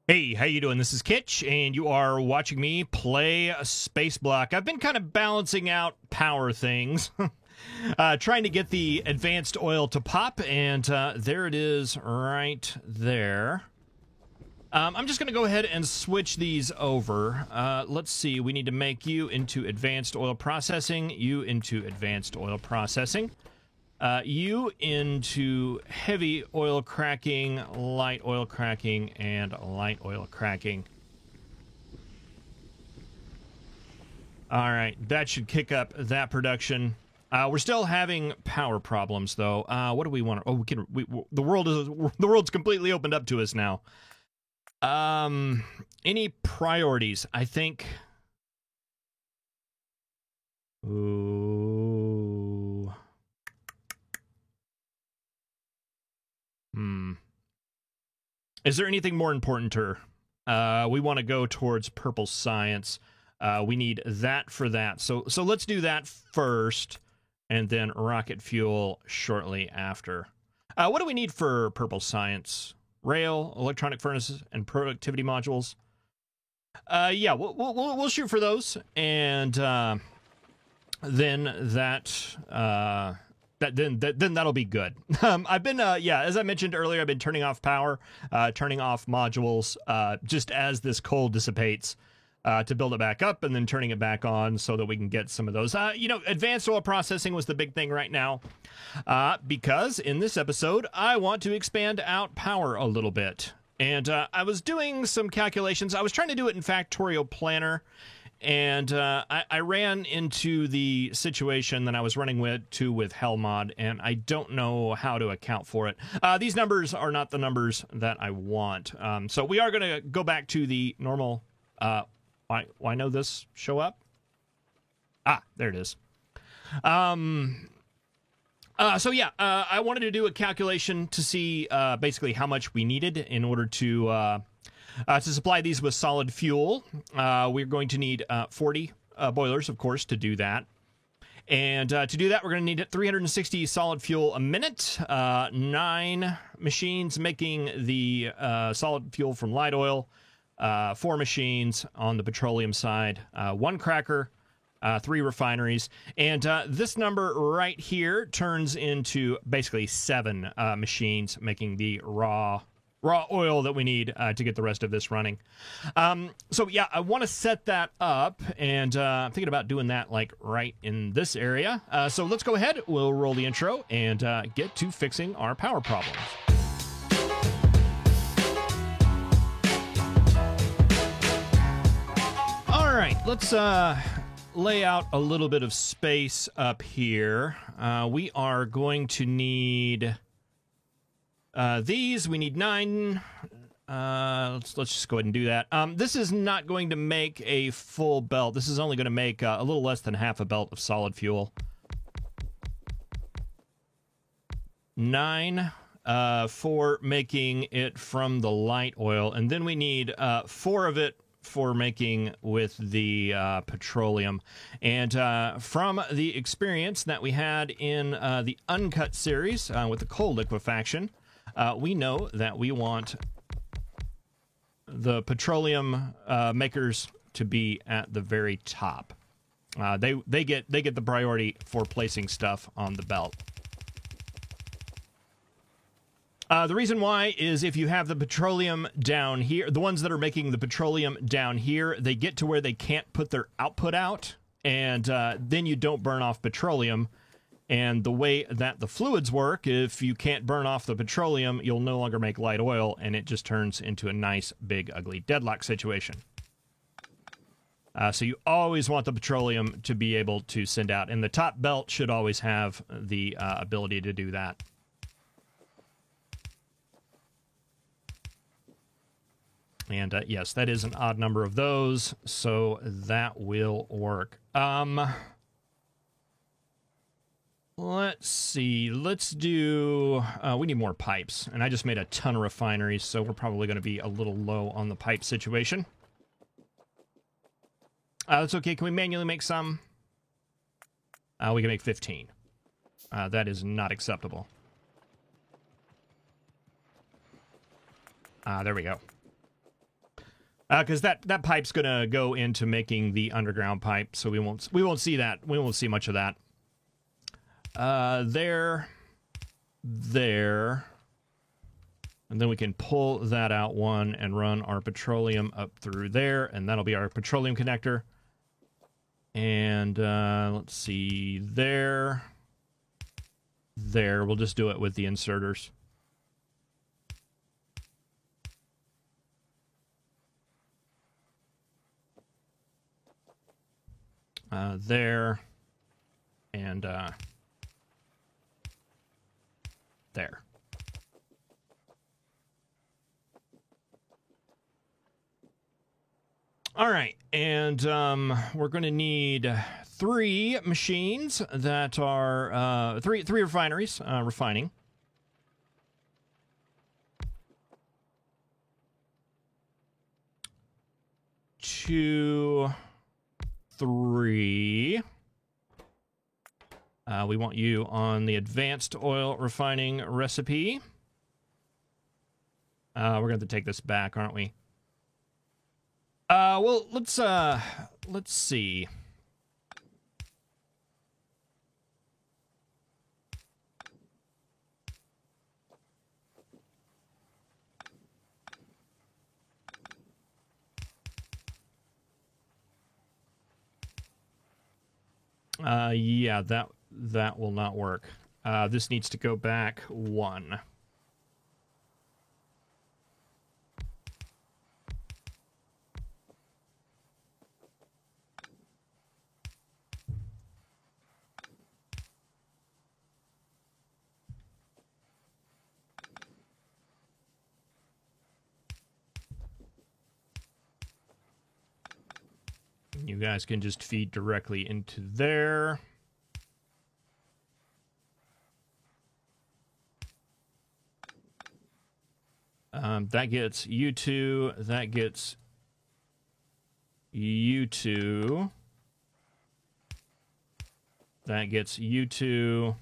Hey, how you doing? This is Kitch, and you are watching me play a Space Block. I've been kind of balancing out power things, trying to get the advanced oil to pop, and there it is right there. I'm just going to go ahead and switch these over. Let's see, we need to make you into advanced oil processing, you into advanced oil processing. You into heavy oil cracking, light oil cracking, and light oil cracking. All right, that should kick up that production. We're still having power problems, though. What do we want? Oh, we can. The world's completely opened up to us now. Any priorities? I think. Ooh. Is there anything more important to her? We want to go towards purple science. We need that for that. So let's do that first, and then rocket fuel shortly after. What do we need for purple science? Rail, electronic furnaces, and productivity modules. Yeah, we'll shoot for those, and then that. Then that'll be good. I've been, as I mentioned earlier, I've been turning off power, turning off modules, just as this coal dissipates, to build it back up, and then turning it back on so that we can get some of those. Advanced oil processing was the big thing right now, because in this episode, I want to expand out power a little bit. And I was doing some calculations. I was trying to do it in Factorio Planner, and I ran into the situation that I was running with Hellmod, and I don't know how to account for it. These numbers are not the numbers that I want. So we are going to go back to the normal. Why no this show up? Ah, there it is. I wanted to do a calculation to see basically how much we needed in order to supply these with solid fuel. We're going to need 40 boilers, of course, to do that. And to do that, we're going to need 360 solid fuel a minute, 9 machines making the solid fuel from light oil, 4 machines on the petroleum side, 1 cracker, 3 refineries. And this number right here turns into basically 7 machines making the raw oil that we need to get the rest of this running. I want to set that up, and I'm thinking about doing that like right in this area. So let's go ahead, we'll roll the intro, and get to fixing our power problems. All right, let's lay out a little bit of space up here. We are going to need these. We need 9. Let's just go ahead and do that. This is not going to make a full belt. This is only going to make a little less than half a belt of solid fuel. 9 for making it from the light oil, and then we need 4 of it for making with the petroleum. And from the experience that we had in the Uncut series with the coal liquefaction, we know that we want the petroleum makers to be at the very top. They get the priority for placing stuff on the belt. The reason why is if you have the petroleum down here, the ones that are making the petroleum down here, they get to where they can't put their output out, and then you don't burn off petroleum. And the way that the fluids work, if you can't burn off the petroleum, you'll no longer make light oil, and it just turns into a nice, big, ugly deadlock situation. So you always want the petroleum to be able to send out, and the top belt should always have the ability to do that. And yes, that is an odd number of those, so that will work. Let's see. Let's do... we need more pipes, and I just made a ton of refineries, so we're probably going to be a little low on the pipe situation. That's okay. Can we manually make some? We can make 15. That is not acceptable. There we go. Because that pipe's gonna go into making the underground pipe, so we won't see that. We won't see much of that. There, and then we can pull that out one and run our petroleum up through there, and that'll be our petroleum connector. And let's see, there. We'll just do it with the inserters. There, and there. All right, and we're going to need 3 machines that are three refineries refining. Two, 3. We want you on the advanced oil refining recipe. We're going to take this back, aren't we? Well, let's see. Yeah, that will not work. This needs to go back 1. You guys can just feed directly into there. That gets you 2. That gets you 2. That gets you 2.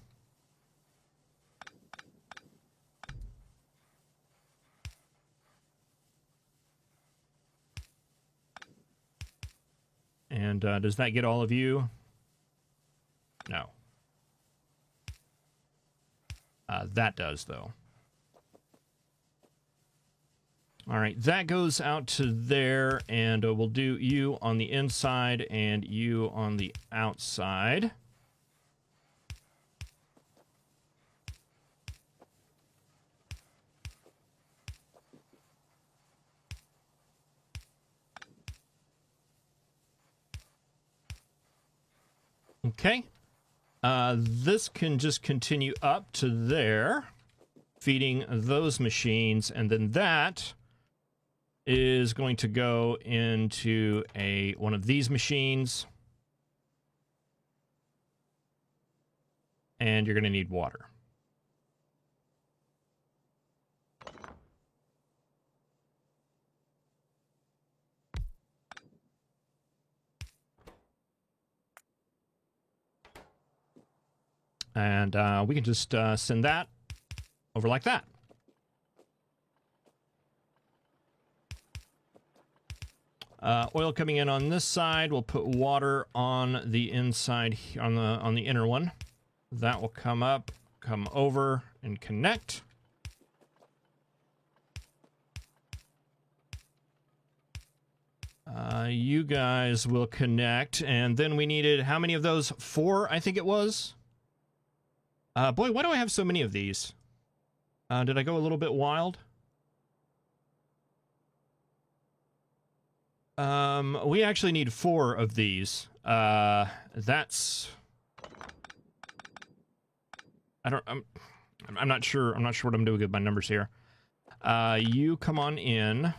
And does that get all of you? No. That does, though. All right, that goes out to there, and we'll do you on the inside and you on the outside. Okay. This can just continue up to there, feeding those machines, and then that is going to go into one of these machines. And you're going to need water. And we can just send that over like that. Oil coming in on this side. We'll put water on the inside, on the inner one. That will come up, come over, and connect. You guys will connect, and then we needed how many of those? 4, I think it was. Boy, why do I have so many of these? Did I go a little bit wild? We actually need 4 of these. That's... I'm not sure. I'm not sure what I'm doing with my numbers here. You come on in.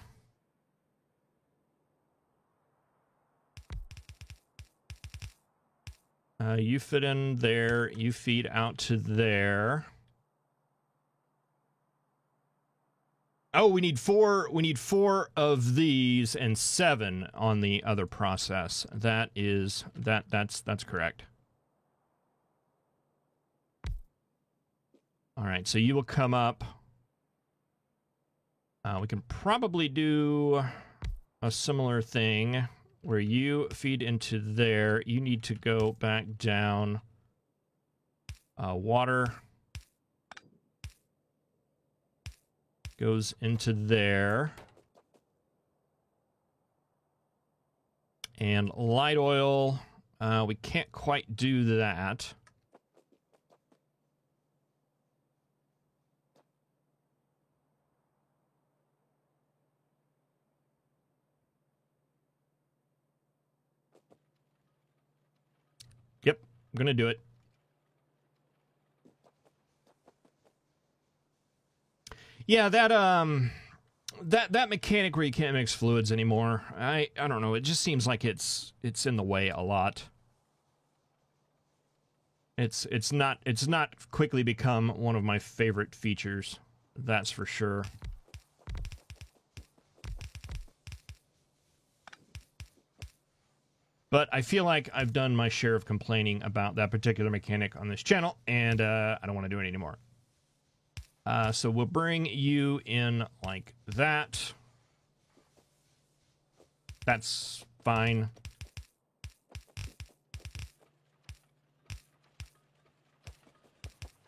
You fit in there. You feed out to there. Oh, we need 4. We need 4 of these and 7 on the other process. That is that's correct. All right, so you will come up. We can probably do a similar thing where you feed into there. You need to go back down. Water goes into there. And light oil, we can't quite do that. Yep, I'm gonna do it. Yeah, that mechanic where you can't mix fluids anymore. I don't know. It just seems like it's in the way a lot. It's not quickly become one of my favorite features. That's for sure. But I feel like I've done my share of complaining about that particular mechanic on this channel, and I don't want to do it anymore. So we'll bring you in like that. That's fine.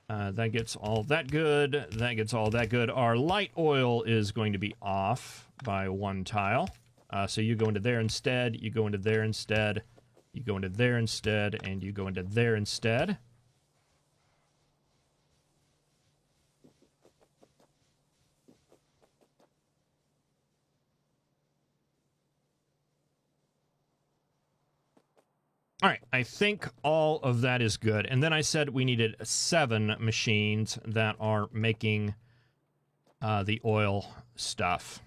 That gets all that good. That gets all that good. Our light oil is going to be off by 1 tile. So you go into there instead, you go into there instead, you go into there instead, and you go into there instead. All right, I think all of that is good. And then I said we needed 7 machines that are making the oil stuff.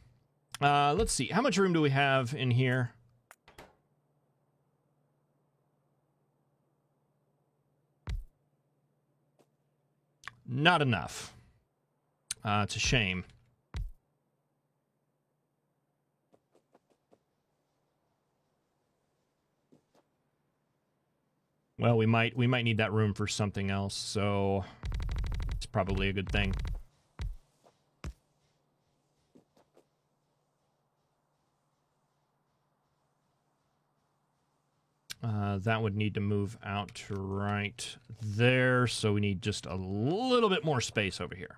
Let's see, how much room do we have in here? Not enough. It's a shame. Well, we might need that room for something else, so it's probably a good thing. That would need to move out to right there, so we need just a little bit more space over here.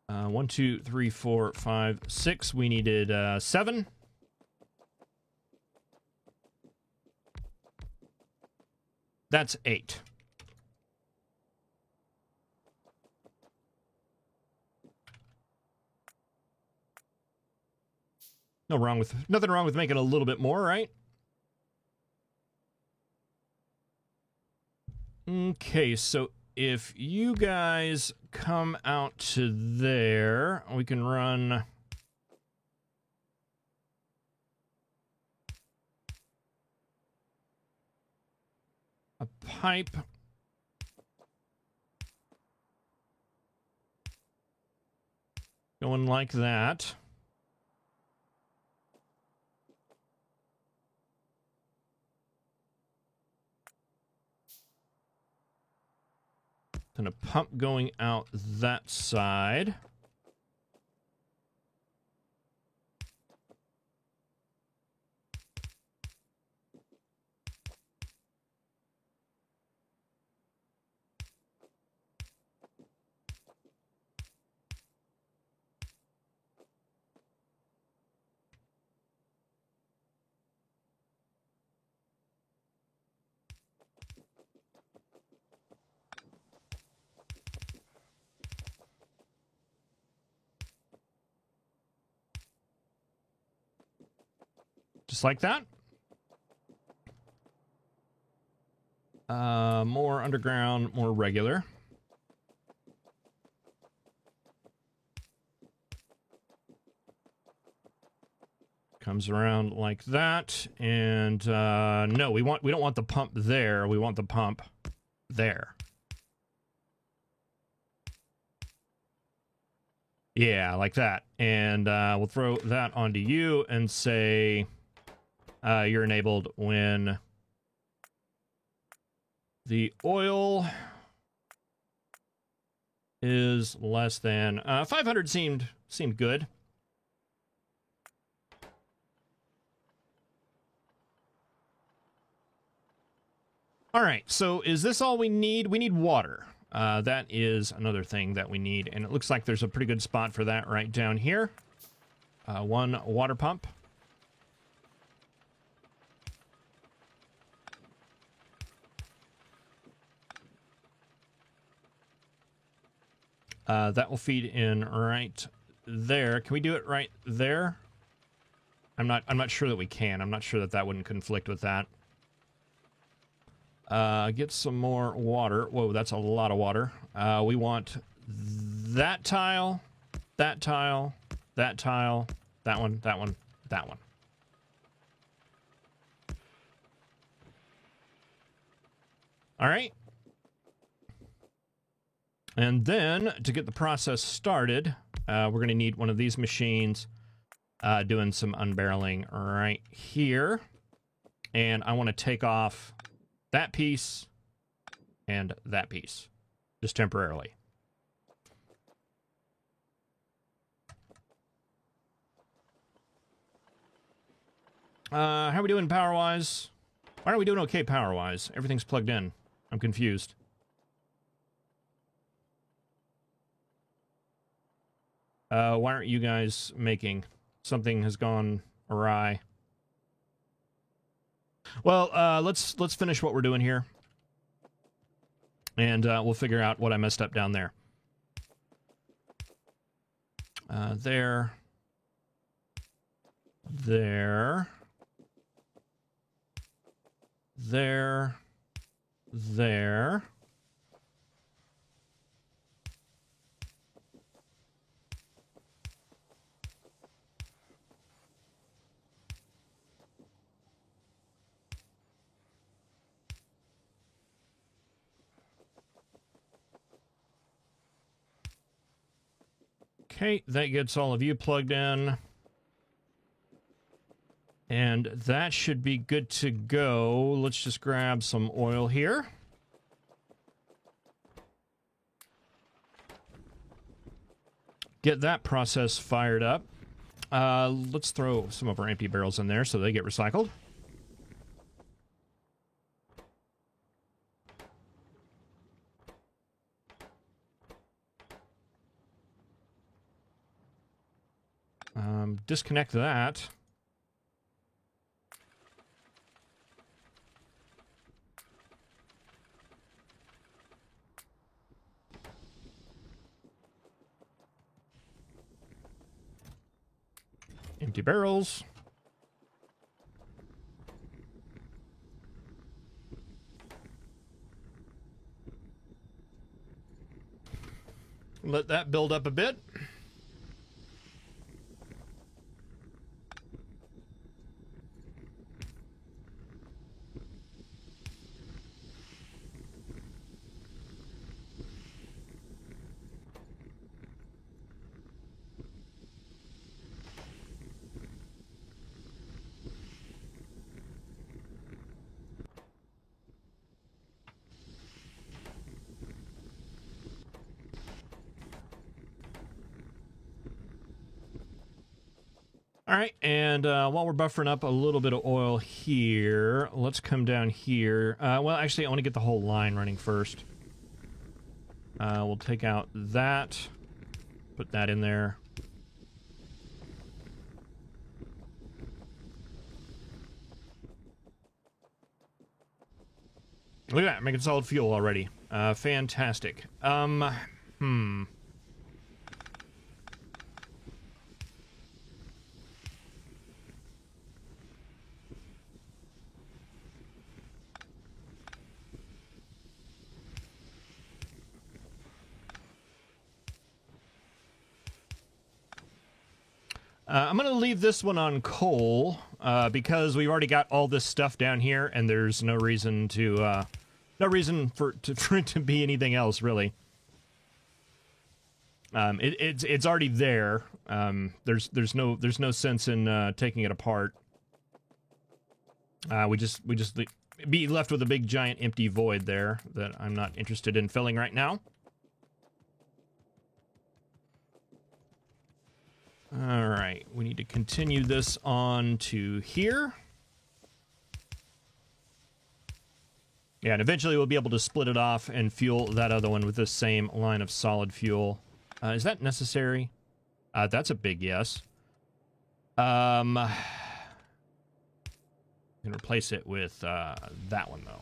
One, two, three, four, five, 6. We needed 7. That's 8. Nothing wrong with making a little bit more, right? Okay, so if you guys come out to there, we can run a pipe going like that. And a pump going out that side. Just like that. More underground, more regular. Comes around like that, and no, we don't want the pump there. We want the pump there. Yeah, like that. And we'll throw that onto you and say you're enabled when The oil is less than 500. Seemed good. All right, so is this all we need? We need water. That is another thing that we need, and it looks like there's a pretty good spot for that right down here. One water pump. That will feed in right there. Can we do it right there? I'm not sure that we can. I'm not sure that wouldn't conflict with that. Get some more water. Whoa, that's a lot of water. We want that tile, that tile, that tile, that one, that one, that one. All right. And then, to get the process started, we're going to need one of these machines doing some unbarreling right here. And I want to take off that piece and that piece, just temporarily. How are we doing power-wise? Why are we doing okay power-wise? Everything's plugged in. I'm confused. Why aren't you guys making? Something has gone awry. Well, let's finish what we're doing here, and we'll figure out what I messed up down there. There. There. There. There. Okay, that gets all of you plugged in. And that should be good to go. Let's just grab some oil here. Get that process fired up. Let's throw some of our empty barrels in there so they get recycled. Disconnect that. Empty barrels. Let that build up a bit. All right, and while we're buffering up a little bit of oil here, let's come down here. Well, actually, I want to get the whole line running first. We'll take out that, put that in there. Look at that, making solid fuel already. Fantastic. I'm going to leave this one on coal because we've already got all this stuff down here, and there's no reason to for it to be anything else, really. It's already there. There's no sense in taking it apart. We just be left with a big giant empty void there that I'm not interested in filling right now. All right, we need to continue this on to here. Yeah, and eventually we'll be able to split it off and fuel that other one with the same line of solid fuel. Is that necessary? That's a big yes. I can replace it with that one, though.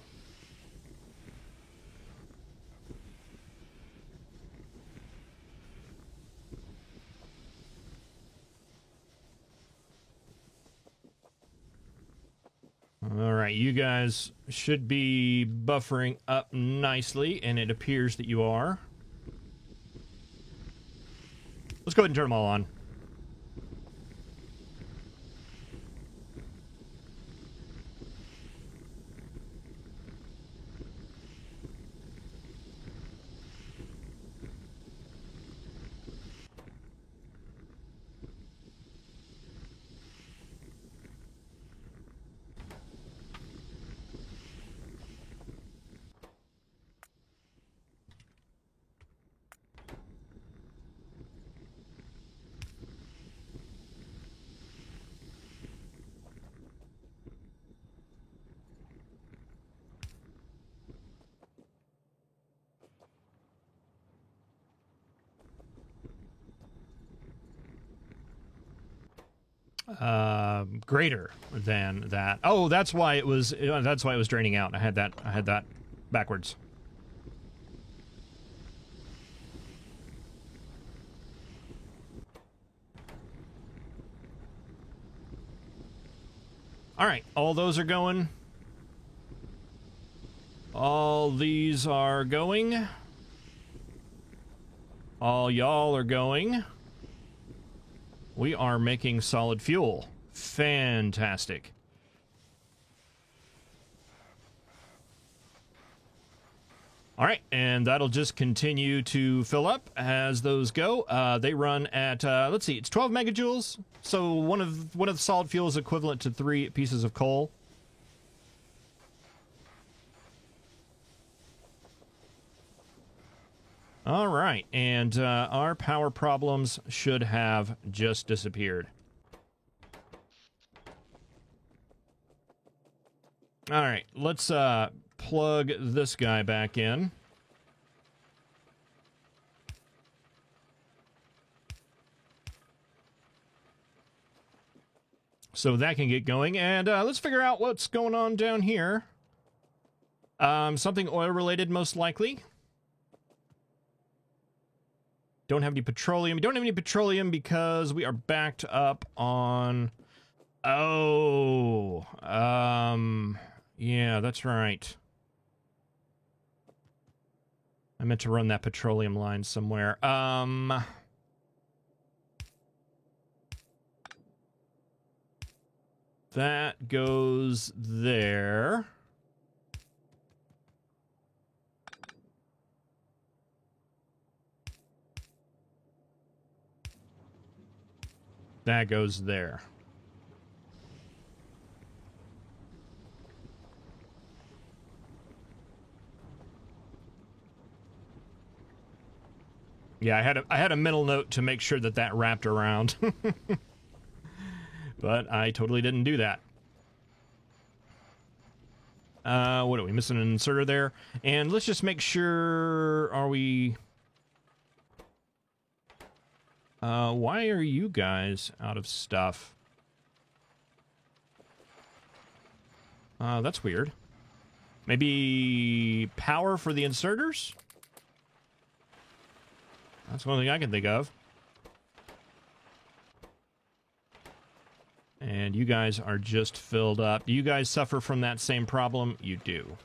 All right, you guys should be buffering up nicely, and it appears that you are. Let's go ahead and turn them all on. Greater than that. Oh, that's why it was. That's why it was draining out. I had that backwards. All right, all those are going. All these are going. All y'all are going. We are making solid fuel. Fantastic. All right, and that'll just continue to fill up as those go. They run at, let's see, it's 12 megajoules. So one of the solid fuel is equivalent to 3 pieces of coal. All right, and our power problems should have just disappeared. All right, let's plug this guy back in. So that can get going, and let's figure out what's going on down here. Something oil-related, most likely. Don't have any petroleum. We don't have any petroleum because we are backed up on... Oh. Yeah, that's right. I meant to run that petroleum line somewhere. That goes there. That goes there. Yeah, I had a mental note to make sure that that wrapped around. But I totally didn't do that. What are we missing? An inserter there. And let's just make sure, are we... why are you guys out of stuff? That's weird. Maybe power for the inserters? That's one thing I can think of. And you guys are just filled up. Do you guys suffer from that same problem? You do.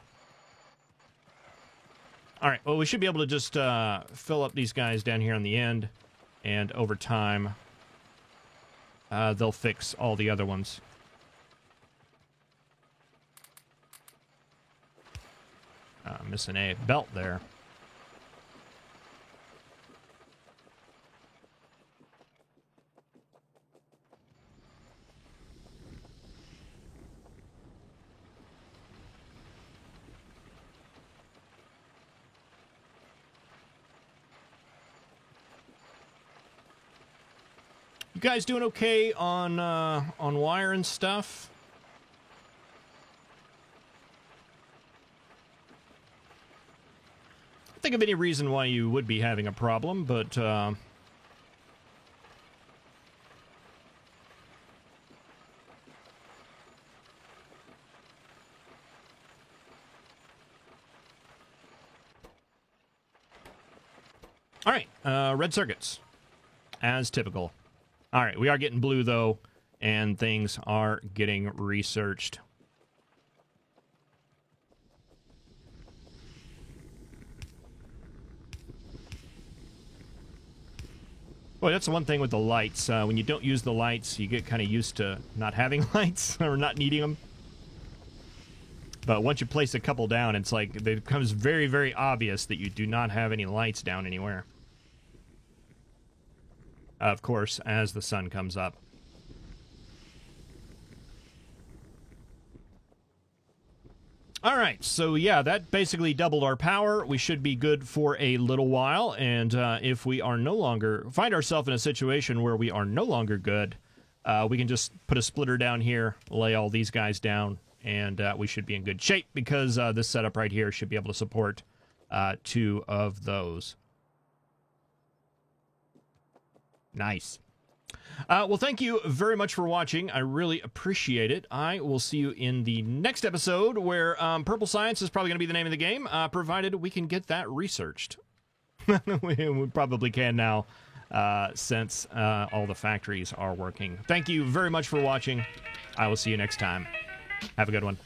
All right, well, we should be able to just fill up these guys down here on the end. And over time, they'll fix all the other ones. Missing a belt there. guys doing okay on wire and stuff? Can't think of any reason why you would be having a problem, but all right, red circuits, as typical. All right, we are getting blue, though, and things are getting researched. Boy, that's the one thing with the lights. When you don't use the lights, you get kind of used to not having lights or not needing them. But once you place a couple down, it's like it becomes very, very obvious that you do not have any lights down anywhere. Of course, as the sun comes up. All right, so yeah, that basically doubled our power. We should be good for a little while, and if we are no longer find ourselves in a situation where we are no longer good, we can just put a splitter down here, lay all these guys down, and we should be in good shape because this setup right here should be able to support 2 of those. Nice. Well, thank you very much for watching. I really appreciate it. I will see you in the next episode where Purple Science is probably going to be the name of the game, provided we can get that researched. we probably can now, since all the factories are working. Thank you very much for watching. I will see you next time. Have a good one.